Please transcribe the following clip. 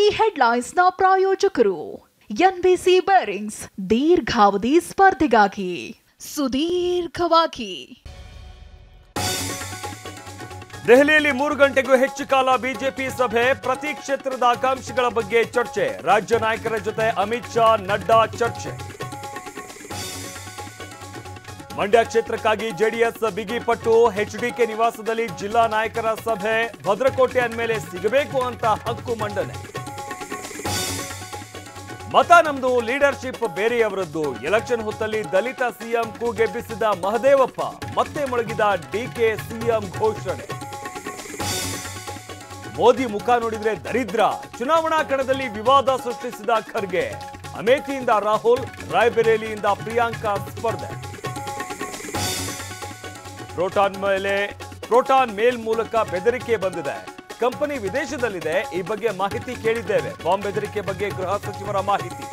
ಈ ಹೆಡ್ಲೈನ್ಸ್ನ ಪ್ರಾಯೋಜಕರು NBC bearings ದೀರ್ಘಾವಧಿ ಸ್ಪರ್ಧೆಗಾಗಿ ಸುದೀರ್ಘವಾಗಿ. ದೆಹಲಿಯಲ್ಲಿ 3 ಗಂಟೆಗೂ ಹೆಚ್ಚು ಕಾಲ ಬಿಜೆಪಿ ಸಭೆ. ಪ್ರತಿ ಕ್ಷೇತ್ರದ ಆಕಾಂಕ್ಷಿಗಳ ಬಗ್ಗೆ ಚರ್ಚೆ. ರಾಜ್ಯ ನಾಯಕರ ಜೊತೆ ಅಮಿತ್ ಶಾ, ನಡ್ಡಾ ಚರ್ಚೆ. ಮಂಡ್ಯ ಕ್ಷೇತ್ರಕ್ಕಾಗಿ ಜೆಡಿಎಸ್ ಬಿಗಿಪಟ್ಟು. ಎಚ್ಡಿಕೆ ನಿವಾಸದಲ್ಲಿ ಜಿಲ್ಲಾ ನಾಯಕರ ಸಭೆ. ಭದ್ರಕೋಟೆ ಅಂದಮೇಲೆ ಸಿಗಬೇಕು ಅಂತ ಹಕ್ಕು ಮಂಡನೆ. ಮತ ನಮ್ದು, ಲೀಡರ್ಶಿಪ್ ಬೇರೆಯವರದ್ದು. ಎಲೆಕ್ಷನ್ ಹೊತ್ತಲ್ಲಿ ದಲಿತ ಸಿಎಂ ಕೂಗೆಬ್ಬಿಸಿದ ಮಹದೇವಪ್ಪ. ಮತ್ತೆ ಮುಳುಗಿದ ಡಿಕೆ ಸಿಎಂ ಘೋಷಣೆ. ಮೋದಿ ಮುಖ ನೋಡಿದ್ರೆ ದರಿದ್ರ. ಚುನಾವಣಾ ಕಣದಲ್ಲಿ ವಿವಾದ ಸೃಷ್ಟಿಸಿದ ಖರ್ಗೆ. ಅಮೇಠಿಯಿಂದ ರಾಹುಲ್, ರಾಯ್ಬರೇಲಿಯಿಂದ ಪ್ರಿಯಾಂಕಾ ಸ್ಪರ್ಧೆ. ಪ್ರೋಟಾನ್ ಮೇಲ್ ಮೂಲಕ ಬೆದರಿಕೆ ಬಂದಿದೆ. ಕಂಪನಿ ವಿದೇಶದಲ್ಲಿದೆ. ಈ ಬಗ್ಗೆ ಮಾಹಿತಿ ಕೇಳಿದ್ದೇವೆ. ಬಾಂಬ್ ಬೆದರಿಕೆ ಬಗ್ಗೆ ಗೃಹ ಸಚಿವರ ಮಾಹಿತಿ.